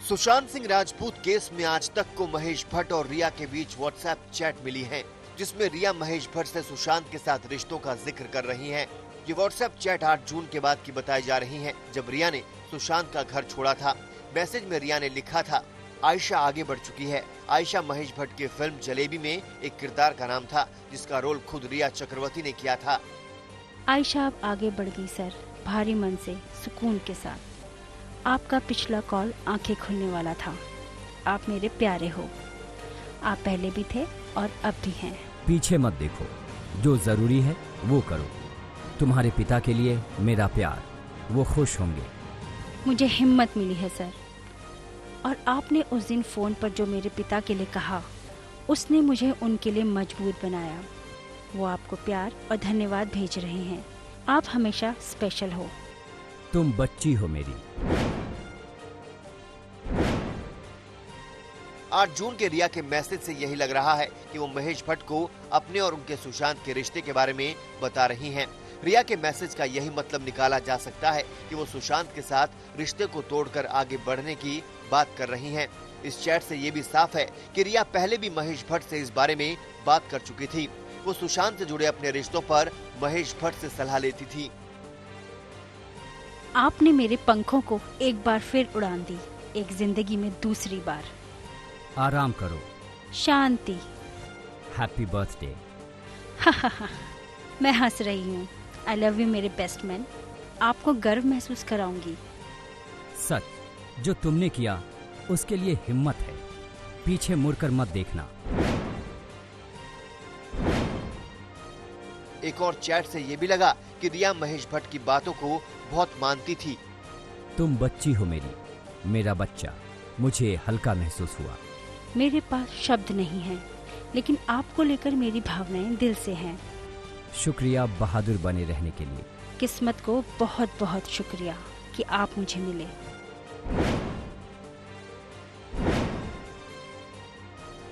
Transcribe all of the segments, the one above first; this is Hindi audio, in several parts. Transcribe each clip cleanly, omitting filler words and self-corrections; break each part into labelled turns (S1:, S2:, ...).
S1: सुशांत सिंह राजपूत केस में आज तक को महेश भट्ट और रिया के बीच व्हाट्सएप चैट मिली है, जिसमें रिया महेश भट्ट से सुशांत के साथ रिश्तों का जिक्र कर रही हैं। ये व्हाट्सएप चैट 8 जून के बाद की बताई जा रही है, जब रिया ने सुशांत का घर छोड़ा था। मैसेज में रिया ने लिखा था, आयशा आगे बढ़ चुकी है। आयशा महेश भट्ट की फिल्म जलेबी में एक किरदार का नाम था, जिसका रोल खुद रिया चक्रवर्ती ने किया था।
S2: आयशा अब आगे बढ़ गई सर, भारी मन से, सुकून के साथ। आपका पिछला कॉल आंखें खुलने वाला था। आप मेरे प्यारे हो। आप पहले भी थे और अब भी हैं।
S3: पीछे मत देखो, जो जरूरी है वो करो। तुम्हारे पिता के लिए मेरा प्यार, वो खुश होंगे।
S2: मुझे हिम्मत मिली है सर, और आपने उस दिन फोन पर जो मेरे पिता के लिए कहा, उसने मुझे उनके लिए मजबूर बनाया। वो आपको प्यार और धन्यवाद भेज रहे हैं। आप हमेशा स्पेशल हो।
S3: तुम बच्ची हो मेरी।
S1: 8 जून के रिया के मैसेज से यही लग रहा है कि वो महेश भट्ट को अपने और उनके सुशांत के रिश्ते के बारे में बता रही हैं। रिया के मैसेज का यही मतलब निकाला जा सकता है कि वो सुशांत के साथ रिश्ते को तोड़कर आगे बढ़ने की बात कर रही हैं। इस चैट से ये भी साफ है कि रिया पहले भी महेश भट्ट से इस बारे में बात कर चुकी थी। वो सुशांत से जुड़े अपने रिश्तों पर महेश भट्ट से सलाह लेती थी।
S2: आपने मेरे पंखों को एक बार फिर उड़ान दी, एक जिंदगी में दूसरी बार।
S3: आराम करो।
S2: शांति।
S3: Happy birthday.
S2: मैं हंस रही हूँ। आई लव यू मेरे बेस्ट मैन। आपको गर्व महसूस कराऊंगी।
S3: सच, जो तुमने किया उसके लिए हिम्मत है। पीछे मुड़कर मत देखना।
S1: एक और चैट से ये भी लगा कि रिया महेश भट्ट की बातों को बहुत मानती थी।
S3: तुम बच्ची हो मेरी, मेरा बच्चा। मुझे हल्का महसूस हुआ।
S2: मेरे पास शब्द नहीं हैं, लेकिन आपको लेकर मेरी भावनाएं दिल से हैं।
S3: शुक्रिया बहादुर बने रहने के लिए।
S2: किस्मत को बहुत बहुत शुक्रिया कि आप मुझे मिले।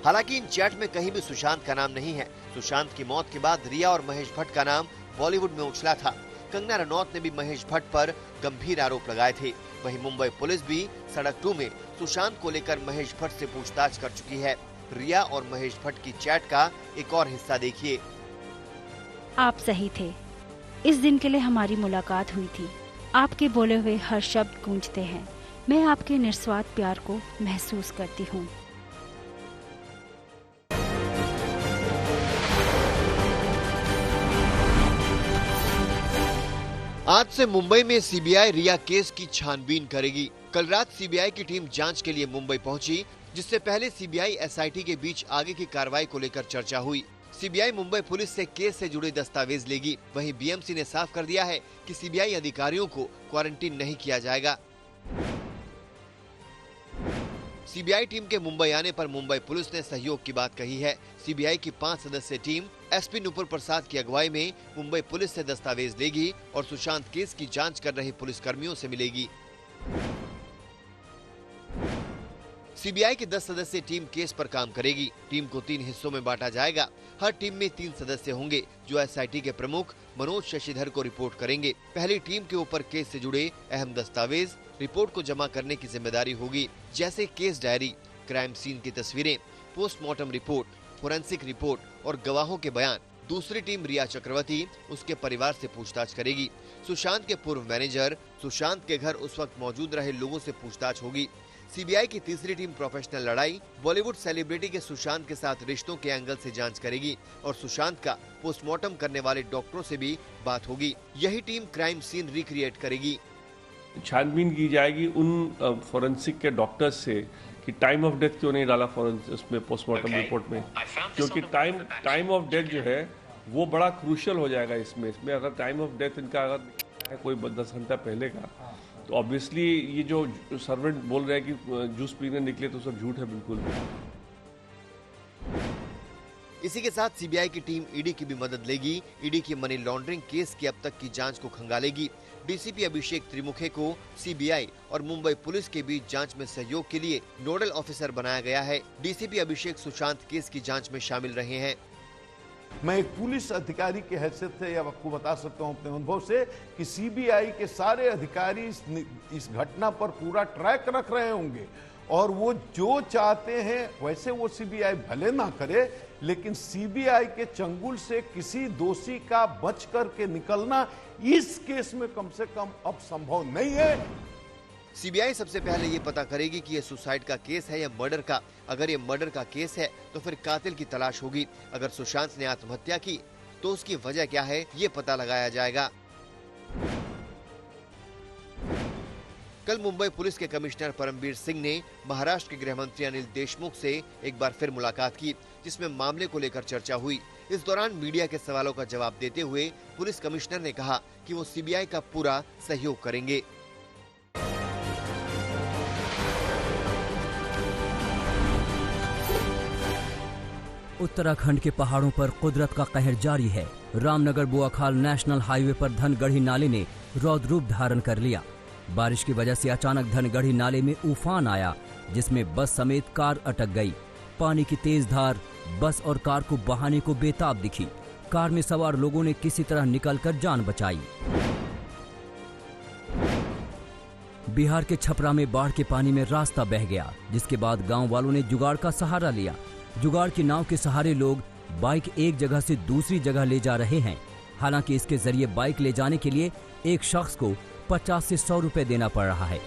S1: हालांकि इन चैट में कहीं भी सुशांत का नाम नहीं है। सुशांत की मौत के बाद रिया और महेश भट्ट का नाम बॉलीवुड में उछला था। कंगना रनौत ने भी महेश भट्ट पर गंभीर आरोप लगाए थे। वहीं मुंबई पुलिस भी सड़क 2 में सुशांत को लेकर महेश भट्ट से पूछताछ कर चुकी है। रिया और महेश भट्ट की चैट का एक और हिस्सा देखिए।
S2: आप सही थे। इस दिन के लिए हमारी मुलाकात हुई थी। आपके बोले हुए हर शब्द गूंजते हैं। मैं आपके निस्वार्थ प्यार को महसूस करती हूँ।
S1: आज से मुंबई में सीबीआई रिया केस की छानबीन करेगी। कल रात सीबीआई की टीम जांच के लिए मुंबई पहुंची, जिससे पहले सीबीआई एसआईटी के बीच आगे की कार्रवाई को लेकर चर्चा हुई। सीबीआई मुंबई पुलिस से केस से जुड़े दस्तावेज लेगी। वहीं बीएमसी ने साफ कर दिया है कि सीबीआई अधिकारियों को क्वारंटीन नहीं किया जाएगा। सीबीआई टीम के मुंबई आने पर मुंबई पुलिस ने सहयोग की बात कही है। सीबीआई की 5 सदस्यीय टीम एसपी नुपुर प्रसाद की अगुवाई में मुंबई पुलिस से दस्तावेज लेगी और सुशांत केस की जांच कर रहे पुलिसकर्मियों से मिलेगी। सीबीआई की 10 सदस्यीय टीम केस पर काम करेगी। टीम को 3 हिस्सों में बांटा जाएगा। हर टीम में 3 सदस्य होंगे, जो एसआईटी के प्रमुख मनोज शशिधर को रिपोर्ट करेंगे। पहली टीम के ऊपर केस से जुड़े अहम दस्तावेज रिपोर्ट को जमा करने की जिम्मेदारी होगी, जैसे केस डायरी, क्राइम सीन की तस्वीरें, पोस्टमार्टम रिपोर्ट, फोरेंसिक रिपोर्ट और गवाहों के बयान। दूसरी टीम रिया चक्रवर्ती उसके परिवार से पूछताछ करेगी। सुशांत के पूर्व मैनेजर, सुशांत के घर उस वक्त मौजूद रहे लोगों से पूछताछ होगी। सीबीआई की तीसरी टीम प्रोफेशनल लड़ाई, बॉलीवुड सेलिब्रिटी के सुशांत के साथ रिश्तों के एंगल से जांच करेगी और सुशांत का पोस्टमार्टम करने वाले डॉक्टरों से भी बात होगी। यही टीम क्राइम सीन रिक्रिएट करेगी।
S4: छानबीन की जाएगी उन फोरेंसिक के डॉक्टर्स से कि टाइम ऑफ डेथ क्यों नहीं डाला उसमें पोस्टमार्टम रिपोर्ट में, क्योंकि टाइम ऑफ डेथ जो है वो बड़ा क्रूशियल हो जाएगा इसमें। अगर टाइम ऑफ डेथ इनका अगर कोई 10 घंटा पहले का, तो ऑब्वियसली ये जो सर्वेंट बोल रहे हैं कि जूस पीने निकले, तो सब झूठ है बिल्कुल।
S1: इसी के साथ सीबीआई की टीम ईडी की भी मदद लेगी। ईडी की मनी लॉन्ड्रिंग केस की अब तक की जांच को खंगालेगी। डीसीपी अभिषेक त्रिमुखे को सीबीआई और मुंबई पुलिस के बीच जांच में सहयोग के लिए नोडल ऑफिसर बनाया गया है। डीसीपी अभिषेक सुशांत केस की जांच में शामिल रहे हैं।
S5: मैं एक पुलिस अधिकारी की हैसियत से यह आपको बता सकता हूं अपने अनुभव से कि सीबीआई के सारे अधिकारी इस घटना पर पूरा ट्रैक रख रहे होंगे और वो जो चाहते हैं वैसे वो सीबीआई भले ना करे, लेकिन सीबीआई के चंगुल से किसी दोषी का बच करके निकलना इस केस में कम से कम अब संभव नहीं है।
S1: सीबीआई सबसे पहले ये पता करेगी कि ये सुसाइड का केस है या मर्डर का। अगर ये मर्डर का केस है तो फिर कातिल की तलाश होगी। अगर सुशांत ने आत्महत्या की तो उसकी वजह क्या है ये पता लगाया जाएगा। कल मुंबई पुलिस के कमिश्नर परमबीर सिंह ने महाराष्ट्र के गृह मंत्री अनिल देशमुख से एक बार फिर मुलाकात की, जिसमें मामले को लेकर चर्चा हुई। इस दौरान मीडिया के सवालों का जवाब देते हुए पुलिस कमिश्नर ने कहा कि वो सीबीआई का पूरा सहयोग करेंगे।
S3: उत्तराखंड के पहाड़ों पर कुदरत का कहर जारी है। रामनगर बुआखाल नेशनल हाईवे पर धनगढ़ी नाले ने रौद्र रूप धारण कर लिया। बारिश की वजह से अचानक धनगढ़ी नाले में उफान आया, जिसमें बस समेत कार अटक गई। पानी की तेज धार बस और कार को बहाने को बेताब दिखी। कार में सवार लोगों ने किसी तरह निकलकर जान बचाई। बिहार के छपरा में बाढ़ के पानी में रास्ता बह गया, जिसके बाद गांव वालों ने जुगाड़ का सहारा लिया। जुगाड़ की नाव के सहारे लोग बाइक एक जगह से दूसरी जगह ले जा रहे हैं। हालांकि इसके जरिए बाइक ले जाने के लिए एक शख्स को 50 से 100 रुपए देना पड़ रहा है।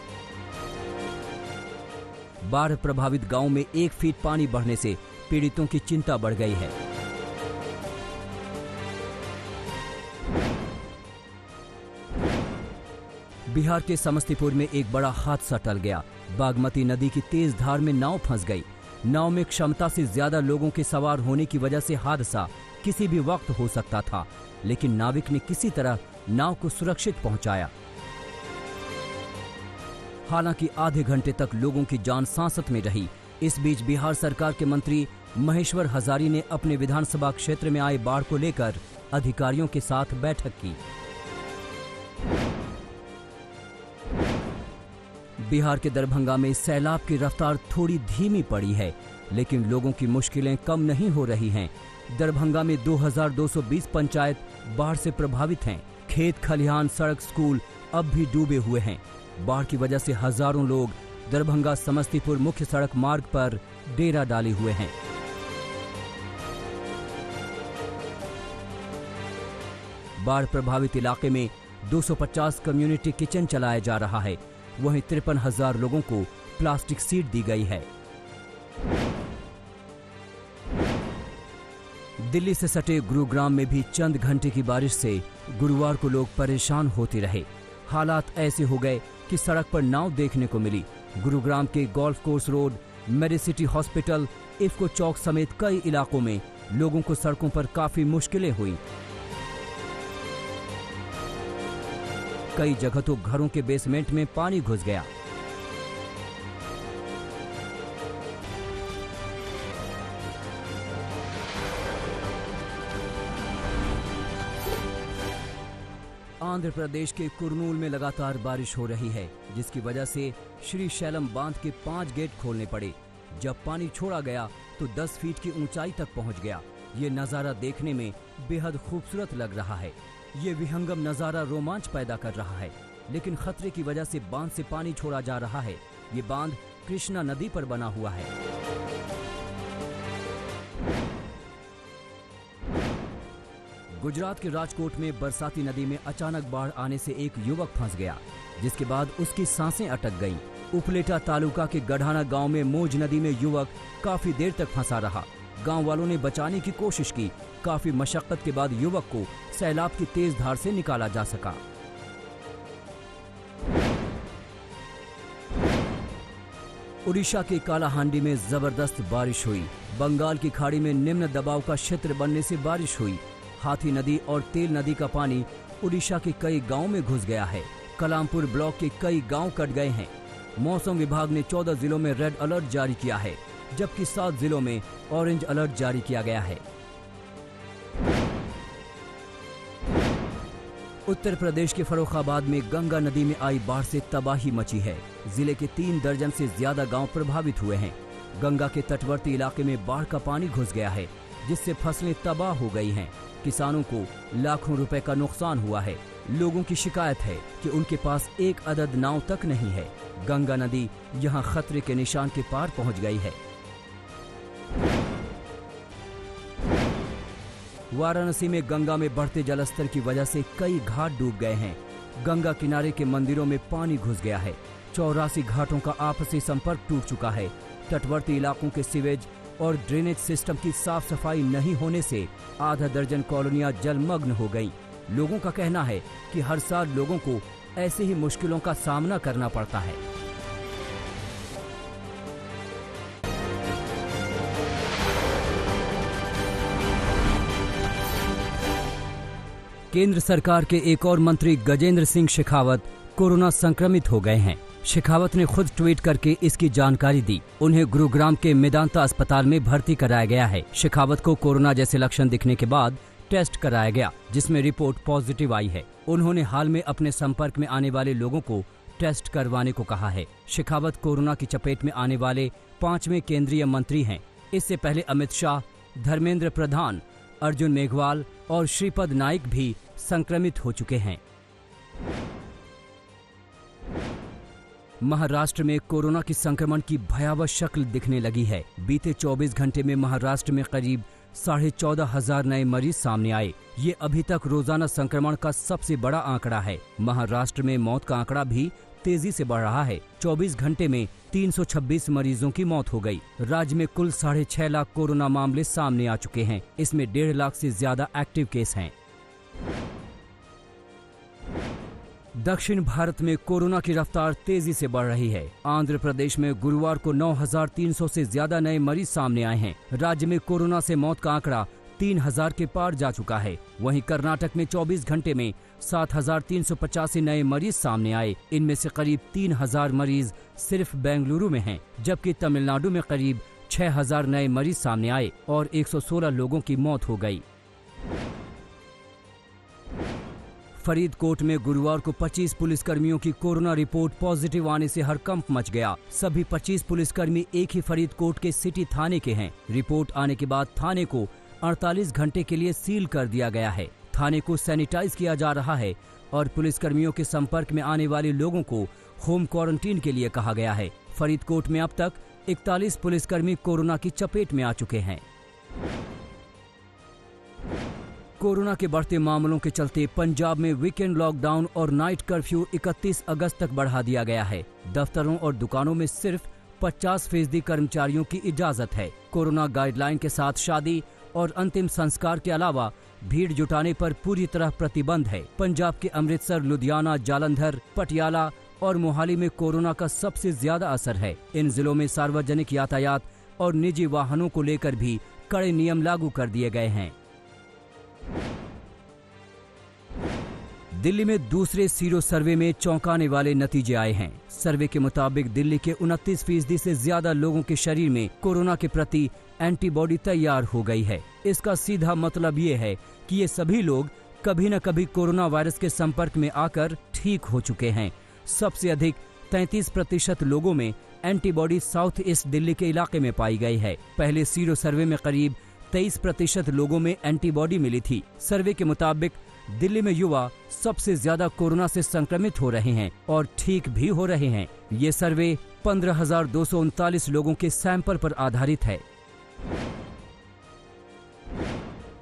S3: बाढ़ प्रभावित गांव में 1 फीट पानी बढ़ने से पीड़ितों की चिंता बढ़ गई है। बिहार के समस्तीपुर में एक बड़ा हादसा टल गया। बागमती नदी की तेज धार में नाव फंस गई। नाव में क्षमता से ज्यादा लोगों के सवार होने की वजह से हादसा किसी भी वक्त हो सकता था, लेकिन नाविक ने किसी तरह नाव को सुरक्षित पहुंचाया। हालांकि आधे घंटे तक लोगों की जान सांसत में रही। इस बीच बिहार सरकार के मंत्री महेश्वर हजारी ने अपने विधानसभा क्षेत्र में आए बाढ़ को लेकर अधिकारियों के साथ बैठक की। बिहार के दरभंगा में सैलाब की रफ्तार थोड़ी धीमी पड़ी है, लेकिन लोगों की मुश्किलें कम नहीं हो रही हैं। दरभंगा में 2220 पंचायत बाढ़ से प्रभावित हैं। खेत, खलिहान, सड़क, स्कूल अब भी डूबे हुए हैं। बाढ़ की वजह से हजारों लोग दरभंगा समस्तीपुर मुख्य सड़क मार्ग पर डेरा डाले हुए हैं। बाढ़ प्रभावित इलाके में 250 कम्युनिटी किचन चलाया जा रहा है। वहीं 53,000 लोगों को प्लास्टिक सीट दी गई है। दिल्ली से सटे गुरुग्राम में भी चंद घंटे की बारिश से गुरुवार को लोग परेशान होते रहे। हालात ऐसे हो गए कि सड़क पर नाव देखने को मिली। गुरुग्राम के golf course road, Medicity hospital, IFFCO चौक समेत कई इलाकों में लोगों को सड़कों पर काफी मुश्किलें हुई। कई जगह तो घरों के बेसमेंट में पानी घुस गया। आंध्र प्रदेश के कुरनूल में लगातार बारिश हो रही है, जिसकी वजह से श्री शैलम बांध के 5 गेट खोलने पड़े। जब पानी छोड़ा गया तो 10 फीट की ऊंचाई तक पहुंच गया। ये नजारा देखने में बेहद खूबसूरत लग रहा है। ये विहंगम नजारा रोमांच पैदा कर रहा है, लेकिन खतरे की वजह से बांध से पानी छोड़ा जा रहा है। ये बांध कृष्णा नदी पर बना हुआ है। गुजरात के राजकोट में बरसाती नदी में अचानक बाढ़ आने से एक युवक फंस गया, जिसके बाद उसकी सांसें अटक गईं। उपलेटा तालुका के गढ़ाना गांव में मोज नदी में युवक काफी देर तक फंसा रहा। गांव वालों ने बचाने की कोशिश की। काफी मशक्कत के बाद युवक को सैलाब की तेज धार से निकाला जा सका। उड़ीसा के कालाहांडी में जबरदस्त बारिश हुई। बंगाल की खाड़ी में निम्न दबाव का क्षेत्र बनने से बारिश हुई। हाथी नदी और तेल नदी का पानी उड़ीसा के कई गांव में घुस गया है। कलामपुर ब्लॉक के कई गांव कट गए हैं। मौसम विभाग ने 14 जिलों में रेड अलर्ट जारी किया है, जबकि 7 जिलों में ऑरेंज अलर्ट जारी किया गया है। उत्तर प्रदेश के फर्रुखाबाद में गंगा नदी में आई बाढ़ से तबाही मची है। जिले के 3 दर्जन से ज्यादा गांव प्रभावित हुए हैं। गंगा के तटवर्ती इलाके में बाढ़ का पानी घुस गया है, जिससे फसलें तबाह हो गई हैं। किसानों को लाखों रुपए का नुकसान हुआ है। लोगों की शिकायत है कि उनके पास एक अदद नाव तक नहीं है। गंगा नदी यहां खतरे के निशान के पार पहुंच गई है। वाराणसी में गंगा में बढ़ते जलस्तर की वजह से कई घाट डूब गए हैं। गंगा किनारे के मंदिरों में पानी घुस गया है। 84 घाटों का आपसी संपर्क टूट चुका है। तटवर्ती इलाकों के सीवेज और ड्रेनेज सिस्टम की साफ सफाई नहीं होने से आधा दर्जन कॉलोनियां जलमग्न हो गईं। लोगों का कहना है कि हर साल लोगों को ऐसी ही मुश्किलों का सामना करना पड़ता है। केंद्र सरकार के एक और मंत्री गजेंद्र सिंह शेखावत कोरोना संक्रमित हो गए हैं। शेखावत ने खुद ट्वीट करके इसकी जानकारी दी। उन्हें गुरुग्राम के मेदांता अस्पताल में भर्ती कराया गया है। शेखावत को कोरोना जैसे लक्षण दिखने के बाद टेस्ट कराया गया, जिसमें रिपोर्ट पॉजिटिव आई है। उन्होंने हाल में अपने संपर्क में आने वाले लोगों को टेस्ट करवाने को कहा है। शेखावत कोरोना की चपेट में आने वाले 5वें केंद्रीय मंत्री हैं। इससे पहले अमित शाह, धर्मेंद्र प्रधान, अर्जुन मेघवाल और श्रीपद नाइक भी संक्रमित हो चुके हैं। महाराष्ट्र में कोरोना की संक्रमण की भयावह शक्ल दिखने लगी है। बीते 24 घंटे में महाराष्ट्र में करीब 14,500 नए मरीज सामने आए। ये अभी तक रोजाना संक्रमण का सबसे बड़ा आंकड़ा है। महाराष्ट्र में मौत का आंकड़ा भी तेजी से बढ़ रहा है। 24 घंटे में 326 मरीजों की मौत हो गई। राज्य में कुल 6.5 लाख कोरोना मामले सामने आ चुके हैं। इसमें 1.5 लाख से ज्यादा एक्टिव केस हैं। दक्षिण भारत में कोरोना की रफ्तार तेजी से बढ़ रही है। आंध्र प्रदेश में गुरुवार को 9,300 से ज्यादा नए मरीज सामने आए हैं। राज्य में कोरोना से मौत का आंकड़ा 3,000 के पार जा चुका है। वहीं कर्नाटक में 24 घंटे में 7,385 नए मरीज सामने आए। इनमें से करीब 3,000 मरीज सिर्फ बेंगलुरु में हैं, जबकि तमिलनाडु में करीब 6,000 नए मरीज सामने आए और 116 लोगों की मौत हो गई। फरीदकोट में गुरुवार को 25 पुलिसकर्मियों की कोरोना रिपोर्ट पॉजिटिव आने से हड़कंप मच गया। सभी 25 पुलिसकर्मी एक ही फरीदकोट के सिटी थाने के हैं। रिपोर्ट आने के बाद थाने को 48 घंटे के लिए सील कर दिया गया है। थाने को सैनिटाइज किया जा रहा है और पुलिसकर्मियों के संपर्क में आने वाले लोगों को होम क्वारंटीन के लिए कहा गया है। फरीदकोट में अब तक 41 पुलिसकर्मी कोरोना की चपेट में आ चुके हैं। कोरोना के बढ़ते मामलों के चलते पंजाब में वीकेंड लॉकडाउन और नाइट कर्फ्यू 31 अगस्त तक बढ़ा दिया गया है। दफ्तरों और दुकानों में सिर्फ 50% कर्मचारियों की इजाजत है। कोरोना गाइडलाइन के साथ शादी और अंतिम संस्कार के अलावा भीड़ जुटाने पर पूरी तरह प्रतिबंध है। पंजाब के अमृतसर, लुधियाना, जालंधर, पटियाला और मोहाली में कोरोना का सबसे ज्यादा असर है। इन जिलों में सार्वजनिक यातायात और निजी वाहनों को लेकर भी कड़े नियम लागू कर दिए गए हैं। दिल्ली में दूसरे सीरो सर्वे में चौंकाने वाले नतीजे आए हैं। सर्वे के मुताबिक दिल्ली के 29% से ज्यादा लोगों के शरीर में कोरोना के प्रति एंटीबॉडी तैयार हो गई है। इसका सीधा मतलब ये है कि ये सभी लोग कभी न कभी कोरोना वायरस के संपर्क में आकर ठीक हो चुके हैं। सबसे अधिक 33% लोगों में एंटीबॉडी साउथ ईस्ट दिल्ली के इलाके में पाई गई है। पहले सीरो सर्वे में करीब 23% लोगों में एंटीबॉडी मिली थी। सर्वे के मुताबिक दिल्ली में युवा सबसे ज्यादा कोरोना से संक्रमित हो रहे हैं और ठीक भी हो रहे हैं। ये सर्वे 15,239 लोगों के सैंपल पर आधारित है।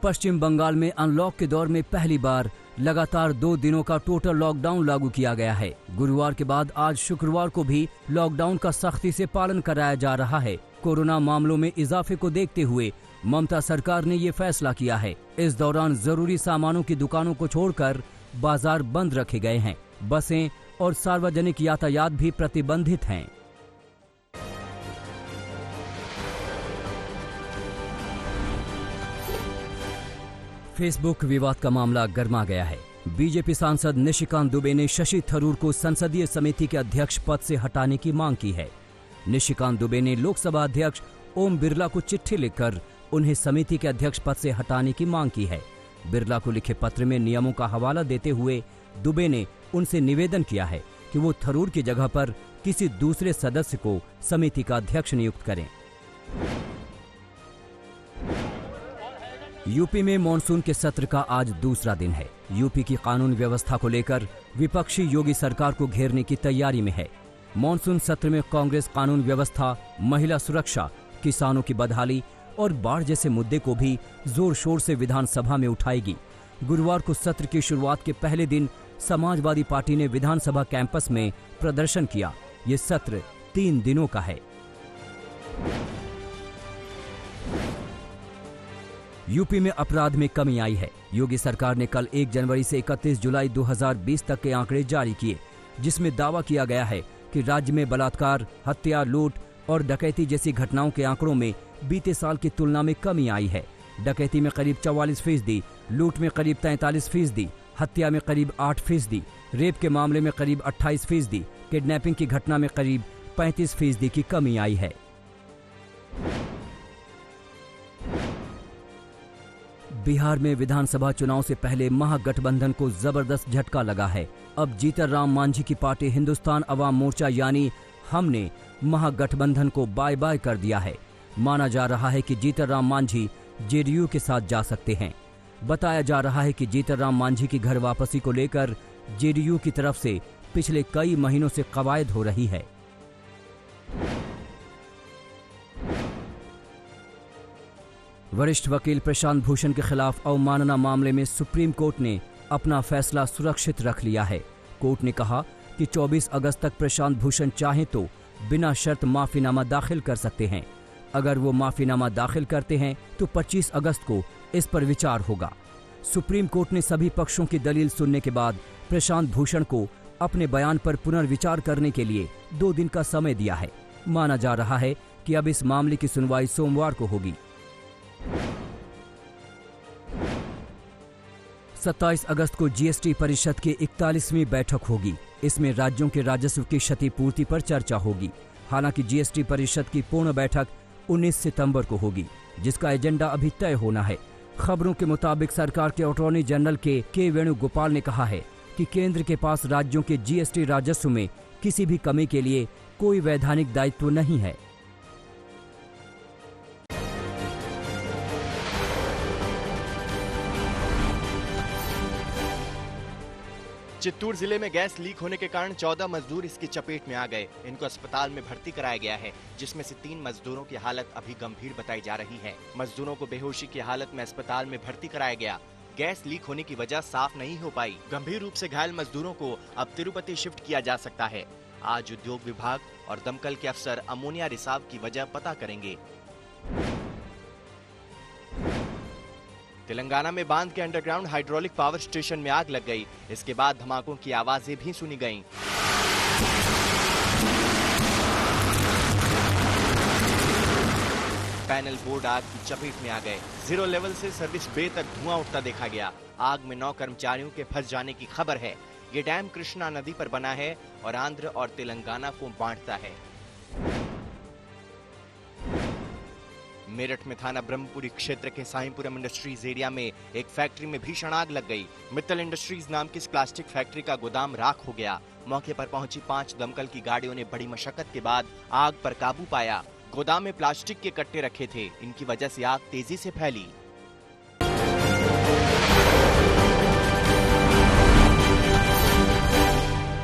S3: पश्चिम बंगाल में अनलॉक के दौर में पहली बार लगातार 2 दिनों का टोटल लॉकडाउन लागू किया गया है। गुरुवार के बाद आज शुक्रवार को भी लॉकडाउन का सख्ती से पालन कराया जा रहा है। कोरोना मामलों में इजाफे को देखते हुए ममता सरकार ने ये फैसला किया है। इस दौरान जरूरी सामानों की दुकानों को छोड़कर बाजार बंद रखे गए हैं। बसें और सार्वजनिक यातायात भी प्रतिबंधित हैं। फेसबुक विवाद का मामला गर्मा गया है। बीजेपी सांसद निशिकांत दुबे ने शशि थरूर को संसदीय समिति के अध्यक्ष पद से हटाने की मांग की है। निशिकांत दुबे ने लोकसभा अध्यक्ष ओम बिरला को चिट्ठी लिखकर उन्हें समिति के अध्यक्ष पद से हटाने की मांग की है। बिरला को लिखे पत्र में नियमों का हवाला देते हुए दुबे ने उनसे निवेदन किया है कि वो थरूर की जगह पर किसी दूसरे सदस्य को समिति का अध्यक्ष नियुक्त करें। यूपी में मॉनसून के सत्र का आज दूसरा दिन है। यूपी की कानून व्यवस्था को लेकर विपक्षी योगी सरकार को घेरने की तैयारी में है। मॉनसून सत्र में कांग्रेस कानून व्यवस्था, महिला सुरक्षा, किसानों की बदहाली और बाढ़ जैसे मुद्दे को भी जोर शोर से विधानसभा में उठाएगी। गुरुवार को सत्र की शुरुआत के पहले दिन समाजवादी पार्टी ने विधानसभा कैंपस में प्रदर्शन किया। ये सत्र 3 दिनों का है। यूपी में अपराध में कमी आई है। योगी सरकार ने कल 1 जनवरी से 31 जुलाई 2020 तक के आंकड़े जारी किए, जिसमें दावा किया गया है कि राज्य में बलात्कार, हत्या, लूट और डकैती जैसी घटनाओं के आंकड़ों में बीते साल की तुलना में कमी आई है। डकैती में करीब 44%, लूट में करीब 43%, हत्या में करीब 8%, रेप के मामले में करीब 28%, किडनैपिंग की घटना में करीब 35% की कमी आई है। बिहार में विधानसभा चुनाव से पहले महागठबंधन को जबरदस्त झटका लगा है। अब जीतन राम मांझी की पार्टी हिंदुस्तान अवाम मोर्चा यानी हम ने महागठबंधन को बाय बाय कर दिया है। माना जा रहा है कि जीतन राम मांझी जेडीयू के साथ जा सकते हैं। बताया जा रहा है कि जीतन राम मांझी की घर वापसी को लेकर जेडीयू की तरफ से पिछले कई महीनों से कवायद हो रही है। वरिष्ठ वकील प्रशांत भूषण के खिलाफ अवमानना मामले में सुप्रीम कोर्ट ने अपना फैसला सुरक्षित रख लिया है। कोर्ट ने कहा कि 24 अगस्त तक प्रशांत भूषण चाहें तो बिना शर्त माफीनामा दाखिल कर सकते हैं। अगर वो माफीनामा दाखिल करते हैं तो 25 अगस्त को इस पर विचार होगा। सुप्रीम कोर्ट ने सभी पक्षों की दलील सुनने के बाद प्रशांत भूषण को अपने बयान पर पुनर्विचार करने के लिए 2 दिन का समय दिया है। माना जा रहा है कि अब इस मामले की सुनवाई सोमवार को होगी। 27 अगस्त को जीएसटी परिषद की 41वीं बैठक होगी। इसमें राज्यों के राजस्व की क्षतिपूर्ति पर चर्चा होगी। हालांकि जीएसटी परिषद की पूर्ण बैठक 19 सितंबर को होगी, जिसका एजेंडा अभी तय होना है। खबरों के मुताबिक सरकार के अटॉर्नी जनरल के वेणुगोपाल ने कहा है कि केंद्र के पास राज्यों के जीएसटी राजस्व में किसी भी कमी के लिए कोई वैधानिक दायित्व नहीं है।
S6: चित्तौड़ जिले में गैस लीक होने के कारण 14 मजदूर इसकी चपेट में आ गए। इनको अस्पताल में भर्ती कराया गया है, जिसमें से 3 मजदूरों की हालत अभी गंभीर बताई जा रही है। मजदूरों को बेहोशी की हालत में अस्पताल में भर्ती कराया गया। गैस लीक होने की वजह साफ नहीं हो पाई। गंभीर रूप से घायल मजदूरों को अब तिरुपति शिफ्ट किया जा सकता है। आज उद्योग विभाग और दमकल के अफसर अमोनिया रिसाव की वजह पता करेंगे। तेलंगाना में बांध के अंडरग्राउंड हाइड्रोलिक पावर स्टेशन में आग लग गई। इसके बाद धमाकों की आवाजें भी सुनी गईं। पैनल बोर्ड आग की चपेट में आ गए। 0 लेवल से सर्विस बे तक धुआं उठता देखा गया। आग में 9 कर्मचारियों के फंस जाने की खबर है। ये डैम कृष्णा नदी पर बना है और आंध्र और तेलंगाना को बांटता है। मेरठ में थाना ब्रह्मपुरी क्षेत्र के साईंपुरम इंडस्ट्रीज एरिया में एक फैक्ट्री में भीषण आग लग गई। मित्तल इंडस्ट्रीज नाम की इस प्लास्टिक फैक्ट्री का गोदाम राख हो गया। मौके पर पहुंची 5 दमकल की गाड़ियों ने बड़ी मशक्कत के बाद आग पर काबू पाया। गोदाम में प्लास्टिक के कट्टे रखे थे, इनकी वजह से आग तेजी से फैली।